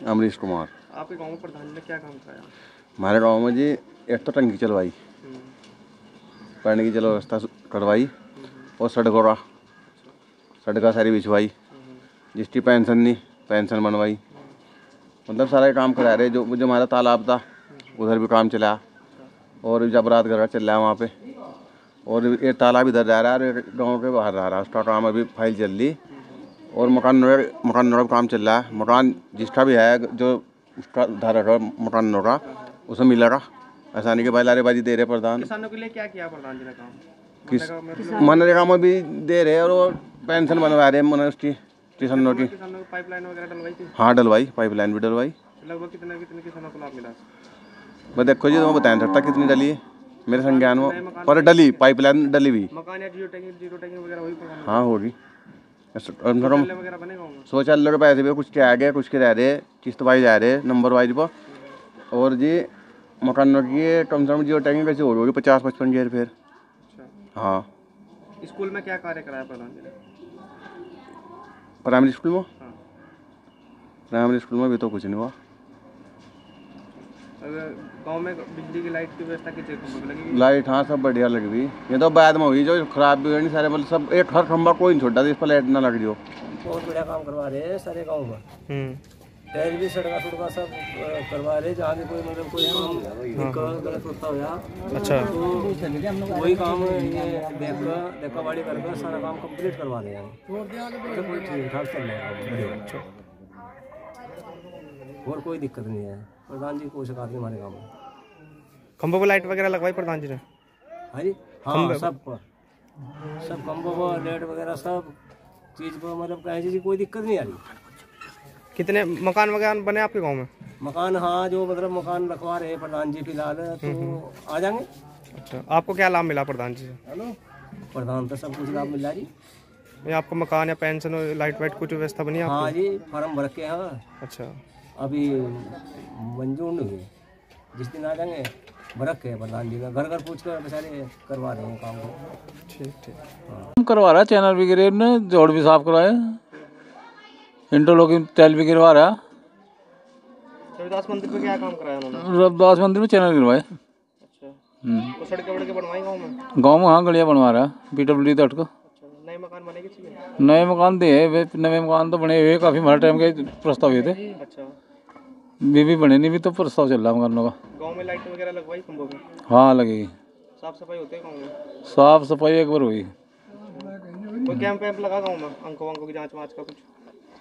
अमरीश कुमार। आपके गांव में प्रधान जी ने क्या काम कराया? हमारे गांव में जी एक तो टंकी चलवाई, पानी की जल व्यवस्था करवाई और सड़का सारी बिछवाई, जिसकी पेंशन नहीं पेंशन बनवाई, मतलब सारा काम करा रहे। जो हमारा तालाब था उधर भी काम चला और जबरात घर चल रहा है वहाँ पे, और एक तालाब इधर जा रहा है और गाँव के बाहर रह रहा है, उसका काम अभी फाइल चल रही। और मकान नोड़ा काम चल रहा है। मकान जिसका भी है जो उसका धारक है मकान नोड़ा उसे मिलेगा। ऐसा नहीं कि भाई लारेबाजी दे रहे प्रधान। किसानों के लिए क्या किया प्रधान जी ने काम? मनरेगा में भी दे रहे और पेंशन बनवा रहे मन उसकी किसानों की। पाइपलाइन वगैरह डलवाई थी? हाँ डलवाई, पाइपलाइन भी डलवाई। लगभग कितने किसानों को लाभ मिला? बस देखो जी, तो बता नहीं सकता कितनी डली है मेरे संज्ञान में, पर डली पाइपलाइन डली हुई। मकान या जीरो टैगिंग वगैरह हुई? हाँ होगी। शौचालय वगैरह बने गाँव में? शौचालय के पैसे भी कुछ के आ गए, कुछ के रह रहे, किस्त वाइज आ रहे, नंबर वाइज पर। और जी मकान की कम से कम जीरो टैगिंग कैसे होगी 50-55 हजार फिर। हाँ। स्कूल में क्या कार्य कराया प्रधान जी ने? प्राइमरी स्कूल में? हाँ। प्राइमरी स्कूल में भी तो कुछ नहीं हुआ। गांव में बिजली की लाइट की व्यवस्था कितने खंभों पे लगी? लाइट हाँ सब बढ़िया लगी हुई। ये तो बाद में हुई जो खराब भी हुई सारे, मतलब सब एक हर खंभा कोई नहीं छोटा इस पर लाइट ना लग रही हो। बहुत बढ़िया काम करवा रहे हैं सारे गाँव में। टायर भी सड़का सब करवा रहे, जहाँ भी कोई मतलब कोई काम गलत होता हो या अच्छा तो वही काम ये देखा बाड़ी करके सारा काम कंप्लीट करवा रहे हैं। तो कोई ठीक ठाक चल रहा है और कोई दिक्कत नहीं है। प्रधान जी कोई शिकायत नहीं हमारे गाँव में। खंभों पर लाइट वगैरह लगवाई प्रधान जी ने? हाँ जी हाँ, सब खंभों पर लाइट वगैरह सब चीज़ पर मतलब कहीं जी कोई दिक्कत नहीं आ रही। कितने मकान वगैरह बने आपके गांव में? मकान हाँ जो मतलब मकान रखवा रहे प्रधान जी फिलहाल तो आ जाएंगे। अच्छा, आपको क्या लाभ मिला प्रधान जी से? हेलो प्रधान तो सब कुछ लाभ मिल रहा जी। ये आपको मकान या पेंशन और लाइट वाइट कुछ व्यवस्था बनी है? हाँ जी फार्म भर के हैं। अच्छा, अभी मंजूर नहीं हुई, जिस दिन आ जाएंगे भर के प्रधान जी का घर घर पूछ कर बेचारे करवा रहे हैं काम को। ठीक करवा रहा है। चैनल भी गिरे ने, जोड़ भी साफ करवाए, इंटरलॉकिंग टाइल भी गिरवा रहा। रविदास मंदिर पे क्या काम कराया उन्होंने? रविदास मंदिर में चैनल गिरवाए। अच्छा, तो सड़कें वड़कें बनवाई गाँव में? गाँव में हाँ गलियाँ बनवा रहा PWD तट को। अच्छा, नए मकान बने किसी? नए मकान दे नए मकान तो बने हुए काफ़ी हमारे टाइम के प्रस्ताव हुए थे। अच्छा, भी बने नहीं, भी तो प्रस्ताव चल रहा मकानों का। गाँव में लाइट वगैरह लगवाई खंभों पे? हाँ लगेगी। साफ सफाई होती है गाँव में? साफ सफाई एक बार हुई। कोई कैंप वैम्प लगा गाँव में अंकों की जाँच वाँच का कुछ?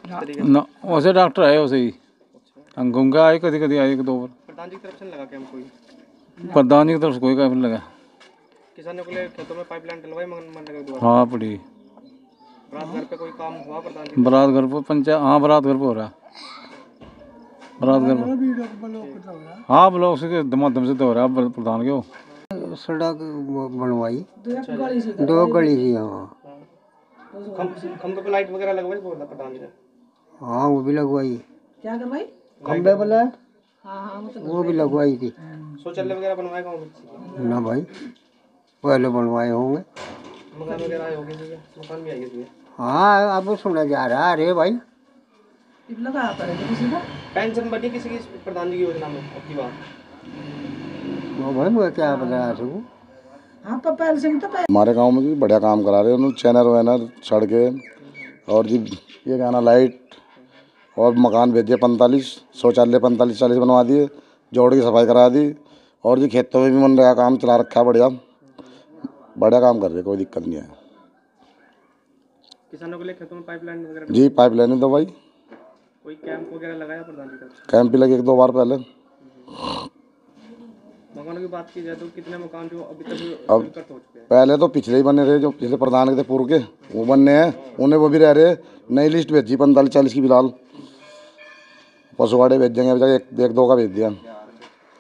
ना वैसे डॉक्टर आए वैसे ही अंगों का आए, कभी कभी आए 1-2 बार। प्रधान जी की तरफ से लगा कैंप कोई? प्रधान जी की तरफ से कोई कैंप नहीं लगा। किसानों के लिए खेतों में पाइपलाइन डलवाई मनरेगा द्वारा? हाँ पड़ी। बारात घर पे कोई काम हुआ प्रधान जी? बारात घर पर पंचायत हाँ बारात घर पर हो रहा। बारात घर पर हाँ ब्लॉक से माध्यम से तो हो रहा है प्रधान के। वो सड़क बनवाई 2 गली थी। हाँ खंभे पे लाइट वगैरह लगवाई बोला प्रधान जी ने? हाँ वो भी लगवाई। क्या करवाई? खंबे पर लाइट हाँ वो भी लगवाई थी। शौचालय वगैरह बनवाए गाँव में? ना भाई पहले बनवाए होंगे। मकान वगैरह आए होंगे? मकान भी आए थे? हाँ अब सुना जा रहा है। अरे भाई लगा पड़ेगा किसी का। पेंशन बनी किसी की प्रधान जी की योजना में अब की बात? वो भाई मैं क्या बताया सकूँ। हाँ तो पेंशन तो हमारे गांव में भी बढ़िया काम करा रहे हैं उन्होंने, चैनल वैनर सड़कें और जी ये गाना लाइट और मकान भेज दिए 45, शौचालय 45-40 बनवा दिए, जोड़ की सफाई करा दी और जी खेतों में भी मनरेगा काम चला रखा है। बढ़िया काम कर रहे, कोई दिक्कत नहीं है। किसानों के लिए खेतों में पाइपलाइन वगैरह? जी पाइपलाइन तो भाई। कोई कैंप वगैरह लगाया प्रधान जी का? कैंप भी लगे 1-2 बार पहले। मकानों की बात की जाए तो कितने मकान जो अभी तक अब हो चुके हैं? पहले तो पिछले ही बने रहे, जो पिछले प्रधान के थे पूर्व के वो बनने हैं, उन्हें वो भी रह रहे। नई लिस्ट भेजी 45-40 की फिलहाल, पशुवाड़े भेज देंगे, अभी 1-2 का भेज दिया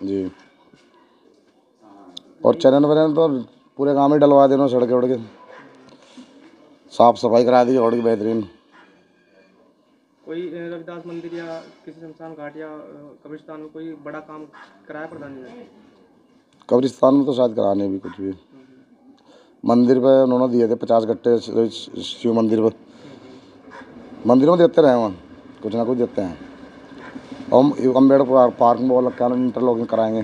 जी। और चैनल वैनल तो पूरे गाँव में डलवा देना, सड़के उड़के साफ सफाई करा दी रोड की बेहतरीन। कोई रविदास मंदिर या किसी शमशान घाट या कब्रिस्तान में कोई बड़ा काम कराया प्रधान जी ने? कब्रिस्तान में तो शायद कराने भी कुछ भी। मंदिर पे उन्होंने दिए थे 50 गट्टे शिव मंदिर पे, मंदिरों में देते रहे वहाँ कुछ ना कुछ देते हैं। हम अम्बेडकर पार्क में वो क्या इंटरलॉकिंग कराएंगे।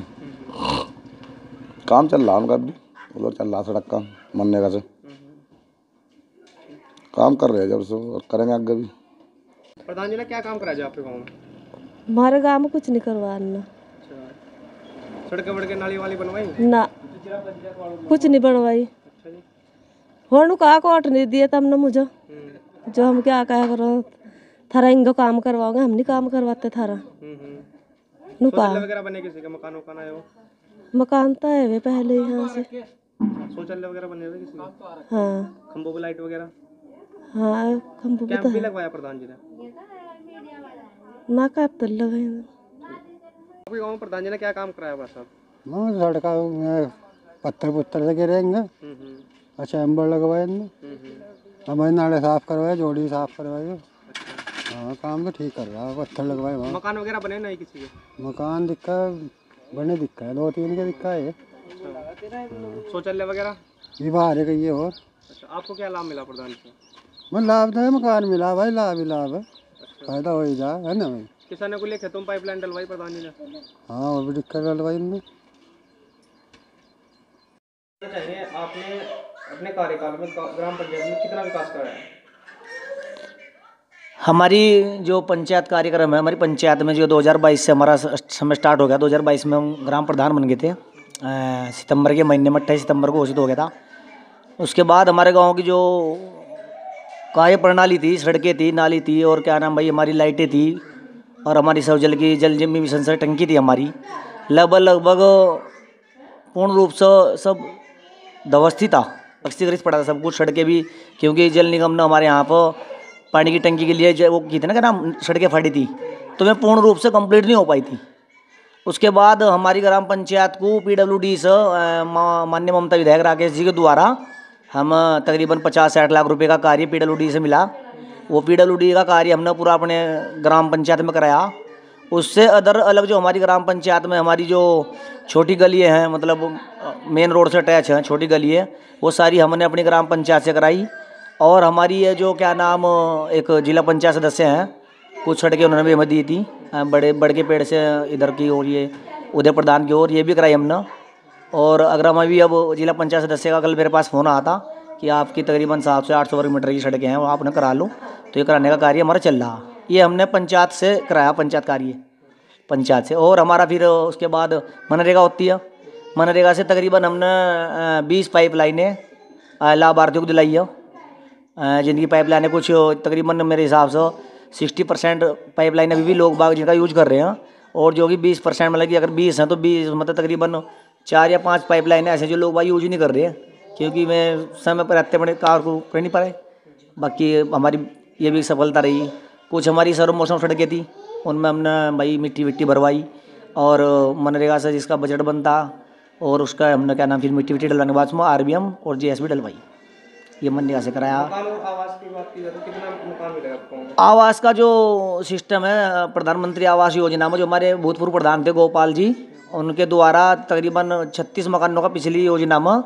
काम चल रहा है उनका अभी, उधर चल रहा सड़क का मनरेगा से काम कर रहे हैं जब से, और करेंगे आगे भी। प्रधान जी ने क्या काम कराया जी आपके गाँव में? हमारे गाँव में कुछ नहीं करवाना। सड़कें वड़कें नाली वाली बनवाई ना, कुछ नहीं बनवाई। होने कहा कोर्ट नहीं दिया तब ना मुझे, जो हम क्या करो थारा इनको काम करवाओगे, हम नहीं काम करवाते थारा। शौचालय वगैरह बने किसी का? मकान वकान है वो? मकान तो है वे पहले यहाँ से। शौचालय वगैरह बने हुए किसी का? हाँ खंभों पे लाइट वगैरह? हाँ खंभों पे कैंप तो भी है। लगवाया प्रधान जी ने? ना कैंप तो लगाए। आपके गाँव में प्रधान जी ने क्या काम कराया हुआ साहब? सड़का में पत्थर पुत्थर से गिरेंगे, अच्छा एम्बर लगवाएंगे, हमारे नाले साफ करवाए, जोड़ी साफ करवाए। हाँ काम तो ठीक कर रहा है, पत्थर लगवाए वहाँ। मकान वगैरह बने नहीं किसी के? मकान दिक्का बने दिक्का है, 2-3 के दिक्का है। शौचालय वगैरह? ये बाहर है कहिए। और अच्छा, आपको क्या लाभ मिला प्रधान से? मैं लाभ तो है, मकान मिला भाई, लाभ ही लाभ है, फायदा हो ही जा है ना भाई। किसानों के लिए खेतों में पाइपलाइन डलवाई प्रधान जी ने? हाँ और भी दिक्कत डलवाई उनने। चाहिए आपने अपने कार्यकाल में ग्राम पंचायत में कितना विकास कराया है? हमारी जो पंचायत कार्यक्रम है, हमारी पंचायत में जो 2022 से हमारा समय स्टार्ट हो गया, 2022 में हम ग्राम प्रधान बन गए थे। सितंबर के महीने में 28 सितंबर को घोषित हो गया था। उसके बाद हमारे गांव की जो कार्य प्रणाली थी, सड़कें थी, नाली थी, और क्या नाम भाई हमारी लाइटें थी, और हमारी सब जल जीवन मिशन से टंकी थी हमारी, लगभग पूर्ण रूप से सब व्यवस्थित था, अक्षीकृत पड़ा था सब कुछ। सड़कें भी, क्योंकि जल निगम ने हमारे यहाँ पर पानी की टंकी के लिए वो की थी ना, क्या नाम, सड़कें फाड़ी थी, तो वह पूर्ण रूप से कंप्लीट नहीं हो पाई थी। उसके बाद हमारी ग्राम पंचायत को PWD से माननीय ममता विधायक राकेश जी के द्वारा हम तकरीबन 50-60 लाख रुपए का कार्य PWD से मिला। वो PWD का कार्य हमने पूरा अपने ग्राम पंचायत में कराया। उससे अदर अलग जो हमारी ग्राम पंचायत में हमारी जो छोटी गलियाँ हैं, मतलब मेन रोड से अटैच हैं छोटी गलियाँ, वो सारी हमने अपनी ग्राम पंचायत से कराई। और हमारी ये जो क्या नाम एक जिला पंचायत सदस्य हैं, कुछ सड़कें उन्होंने भी हमें दी थी, बड़ के पेड़ से इधर की और ये उदय प्रधान की ओर, ये भी कराई हमने। और अगर हम अभी अब जिला पंचायत सदस्य का कल मेरे पास फ़ोन आया था कि आपकी तकरीबन 700 से 800 वर्ग मीटर की सड़कें हैं, वो आपने करा लो, तो ये कराने का कार्य हमारा चल रहा। ये हमने पंचायत से कराया, पंचायत कार्य पंचायत से। और हमारा फिर उसके बाद मनरेगा होती है, मनरेगा से तकरीबन हमने 20 पाइपलाइनें लाभार्थियों को दिलाई है, जिनकी पाइपलाइनें कुछ तकरीबन मेरे हिसाब से 60% पाइपलाइन अभी भी लोग बाग जिनका यूज कर रहे हैं, और जो कि 20% मतलब कि अगर 20 हैं तो 20 मतलब तकरीबन 4 या 5 पाइपलाइनें ऐसे जो लोग बाग यूज ही नहीं कर रहे हैं, क्योंकि मैं समय पर रहते बड़े कार को कर नहीं पाए। बाकी हमारी ये भी सफलता रही। कुछ हमारी सर्व मौसम सड़कें थी, उनमें हमने भाई मिट्टी भरवाई, और मनरेगा से जिसका बजट बनता और उसका हमने क्या नाम फिर मिट्टी डलवाने के बाद उसमें RBM और GSB डलवाई। ये मनरेगा से कराया। आवास की बात की जाए तो कितना मकान मिलेगा आपको? आवास का जो सिस्टम है, प्रधानमंत्री आवास योजना में जो हमारे भूतपूर्व प्रधान थे गोपाल जी, उनके द्वारा तकरीबन 36 मकानों का पिछली योजना में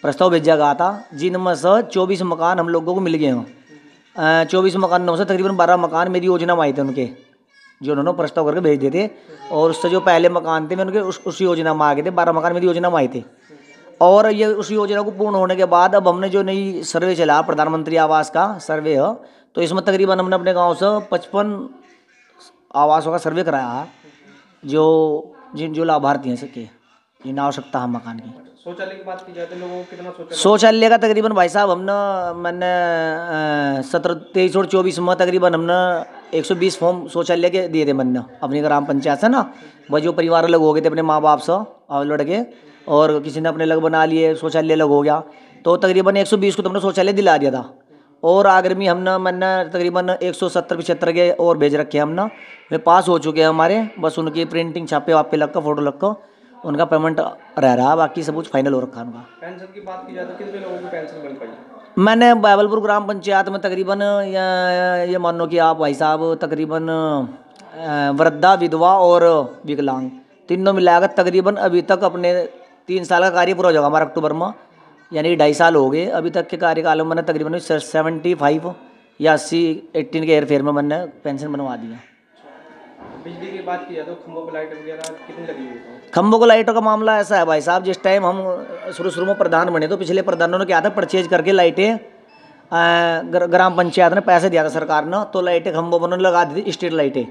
प्रस्ताव भेजा गया था, जिनमें से 24 मकान हम लोगों को मिल गए हैं। 24 मकानों से तकरीबन 12 मकान मेरी योजना में आए थे उनके, जो उन्होंने प्रस्ताव करके भेज दिए थे। और उससे जो पहले मकान थे मैं उनके उस योजना में आ गए थे, 12 मकान मेरी योजना में आए थे। और ये उस योजना को पूर्ण होने के बाद अब हमने जो नई सर्वे चला, प्रधानमंत्री आवास का सर्वे है, तो इसमें तकरीबन हमने अपने गांव से 55 आवासों का सर्वे कराया है, जो लाभार्थी हैं सके, जिन्हें आवश्यकता है मकान की। शौचालय की बात की जाए तो लोगों को कितना शौचालय का तकरीबन भाई साहब मैंने 17, 23 और 24 में तकरीबन हमने 120 फॉर्म शौचालय के दिए थे मैंने अपनी ग्राम पंचायत से ना। वह जो परिवार अलग हो गए थे अपने माँ बाप से और लड़के, और किसी ने अपने अलग बना लिए, शौचालय अलग हो गया, तो तकरीबन 120 को तो हमने शौचालय दिला दिया था। और आगे में मैंने तकरीबन 170-75 के और भेज रखे हैं हमने, वे पास हो चुके हैं हमारे। बस उनकी प्रिंटिंग छापे वापे लग कर फोटो लग कर उनका पेमेंट रह रहा है, बाकी सब कुछ फाइनल हो रखा है उनका। पेंशन की बात की जाए तो कितने लोगों की पेंशन बन पाई? मैंने बाबलपुर ग्राम पंचायत में तकरीबन ये मान लो कि आप भाई साहब तकरीबन वृद्धा, विधवा और विकलांग तीनों मिलाकर तकरीबन अभी तक अपने 3 साल का कार्य पूरा हो जाएगा हमारा अक्टूबर में, यानी 2.5 साल हो गए अभी तक के कार्यकाल में। मैंने तकरीबन 75 या 80, 18 के हेर फेर में मैंने पेंशन बनवा दिया। बिजली की बात की है तो खंभों पर लाइट वगैरह कितनी लगी हुई है? खंभों को लाइटों का मामला ऐसा है भाई साहब, जिस टाइम हम शुरू में प्रधान बने तो पिछले प्रधानों ने क्या था, परचेज करके लाइटें ग्राम पंचायत ने पैसे दिया था सरकार ने, तो लाइटें खंभों पर उन्होंने लगा दी थी, स्ट्रीट लाइटें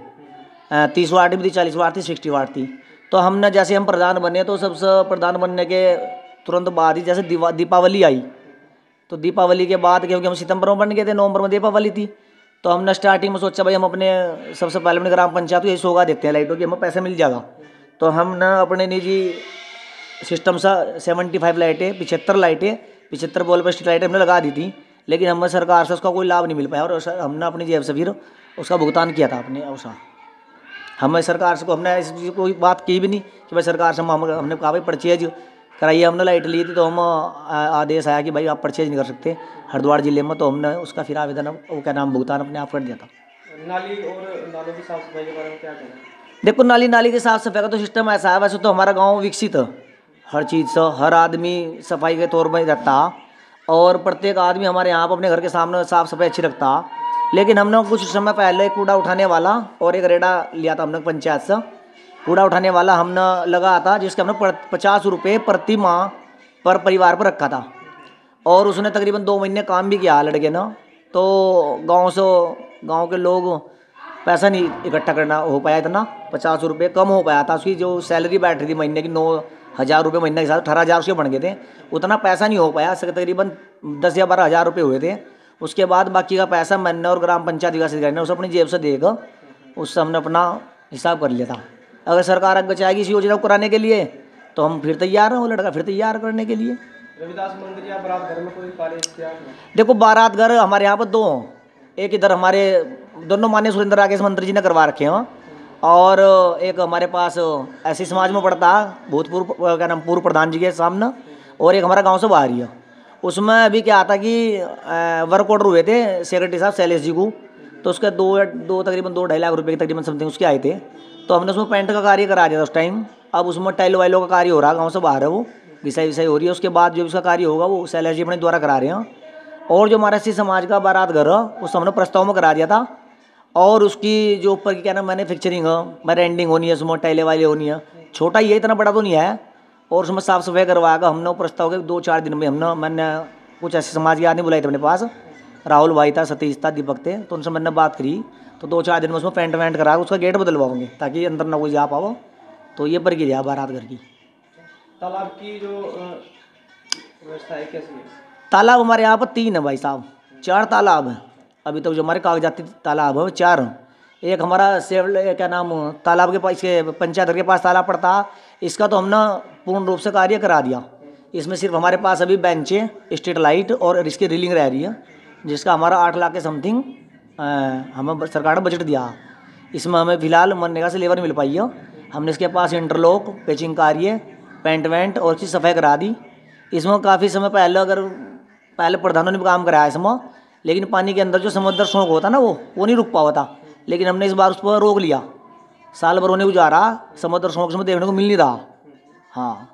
30 वाट भी थी, 40 वाट थी, 60 वाट थी। तो हमने जैसे हम प्रधान बने तो सबसे प्रधान बनने के तुरंत बाद ही जैसे दीपावली आई, तो दीपावली के बाद क्योंकि हम सितंबर में बन गए थे, नवंबर में दीपावली थी, तो हमने स्टार्टिंग में सोचा भाई हम अपने सबसे पहले अपने ग्राम पंचायत को यही सौगा देते हैं लाइटों की, हमें पैसा मिल जाएगा। तो हमने अपने निजी सिस्टम से 75 लाइटें 75 लाइटें 75 बॉल पर स्ट्रीट लाइटें हमने लगा दी थी, लेकिन हमें सरकार से उसका कोई लाभ नहीं मिल पाया और हमने अपनी जेब से फिर उसका भुगतान किया था अपने उसका। हमें सरकार से हमने इस कोई बात की भी नहीं कि भाई सरकार से हमने कहा भाई परचेज कराइए, हमने लाइट ली थी तो हम आदेश आया कि भाई आप परचेज नहीं कर सकते हरिद्वार जिले में, तो हमने उसका फिर आवेदन वो क्या नाम भुगतान अपने आप कर दिया था। नाली और नालों की साफ सफाई के बारे में क्या कहना है? देखो नाली की साफ सफाई का तो सिस्टम ऐसा है, वैसे तो हमारा गाँव विकसित है हर चीज़ से, हर आदमी सफाई के तौर पर रहता और प्रत्येक आदमी हमारे यहाँ पर अपने घर के सामने साफ सफाई अच्छी रखता। लेकिन हमने कुछ समय पहले कूड़ा उठाने वाला और एक रेडा लिया था हमने पंचायत से, कूड़ा उठाने वाला हमने लगा था जिसके हमने 50 रुपये प्रति माह पर परिवार पर रखा था, और उसने तकरीबन 2 महीने काम भी किया लड़के ने। तो गांव के लोग पैसा नहीं इकट्ठा करना हो पाया, इतना 50 रुपये कम हो पाया था, उसकी जो सैलरी बैठ रही थी महीने की 9,000 रुपये महीने के साथ 18,000 उसके बन गए थे, उतना पैसा नहीं हो पाया, तकरीबन 10 या 12 हज़ार रुपये हुए थे। उसके बाद बाकी का पैसा मैंने और ग्राम पंचायत विकास अधिकारी ने उसे अपनी जेब से देगा, उससे हमने अपना हिसाब कर लिया था। अगर सरकार आगे चाहेगी इस योजना को कराने के लिए तो हम फिर तैयार हैं, वो लड़का फिर तैयार करने के लिए। रविदास मंदिर या बारात घर में कोई कार्य किया है? देखो बारात घर हमारे यहाँ पर 2 हैं, एक इधर हमारे दोनों माननीय सुरेंद्र राकेश मंत्री जी ने करवा रखे हैं, और एक हमारे पास ऐसी समाज में पड़ता है भूतपूर्व क्या नाम पूर्व प्रधान जी के सामने, और एक हमारा गाँव से बाहर ही है। उसमें अभी क्या आता कि वर्क ऑर्डर हुए थे सेक्रेटरी साहब शैलेश जी को, तो उसके तकरीबन 2-2.5 लाख रुपए के तकरीबन समथिंग उसके आए थे, तो हमने उसमें पेंट का कार्य करा दिया था उस टाइम। अब उसमें टाइल वाइलों का कार्य हो रहा, गांव से बाहर है वो, विषय हो रही है, उसके बाद जो उसका कार्य होगा वो शैलेश जी अपने द्वारा करा रहे हैं। और जो हमारा समाज का बारात घर है उस हमने प्रस्ताव में करा दिया था, और उसकी जो ऊपर की क्या नाम मैन्युफैक्चरिंग है, रेंडिंग होनी है, उसमें टाइलें वाइलें होनी है, छोटा ये इतना बड़ा तो नहीं है, और उसमें साफ सफाई करवाएगा हमने प्रस्ताव के 2-4 दिन में मैंने कुछ ऐसे समाज के आदमी बुलाए थे अपने पास, राहुल भाई था, सतीश था, दीपक थे, तो उनसे मैंने बात करी, तो 2-4 दिन में उसमें पेंट वेंट करा उसका गेट बदलवाओगे ताकि अंदर ना कोई जा पाओ। तो ये प्रक्रिया बारात घर की। तालाब की जो व्यवस्था है कैसी है? तालाब हमारे यहाँ पर 3 है भाई साहब, 4 तालाब हैं अभी तक, जो हमारे कागजाती तालाब है वो 4 हैं। एक हमारा क्या नाम तालाब के पास, इसके पंचायत घर के पास तालाब पड़ता, इसका तो हमने पूर्ण रूप से कार्य करा दिया। इसमें सिर्फ हमारे पास अभी बेंचें, स्ट्रीट लाइट और इसकी रीलिंग रह रही है, जिसका हमारा 8 लाख के समथिंग हमें सरकार ने बजट दिया। इसमें हमें फिलहाल मनरेगा से लेबर मिल पाई है। हमने इसके पास इंटरलॉक, पेचिंग कार्य, पेंट वेंट और इसकी सफाई करा दी। इसमें काफ़ी समय पहले प्रधानों ने भी काम कराया इसमें, लेकिन पानी के अंदर जो समुद्र शौक होता ना वो नहीं रुक पावा था, लेकिन हमने इस बार उस पर रोक लिया। साल भर होने गुजारा, समुद्र शौक में देखने को मिल नहीं रहा। हाँ,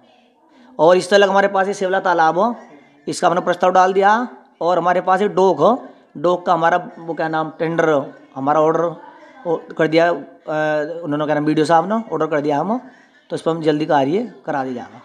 और इस तरह हमारे पास ये सेवला तालाब हो, इसका हमने प्रस्ताव डाल दिया, और हमारे पास एक डोक हो, डोक का हमारा वो क्या नाम टेंडर हमारा ऑर्डर कर दिया, उन्होंने क्या नाम BDO साहब ने ऑर्डर कर दिया हम, तो इस पर हम जल्दी कार्य करा दिया जाएगा।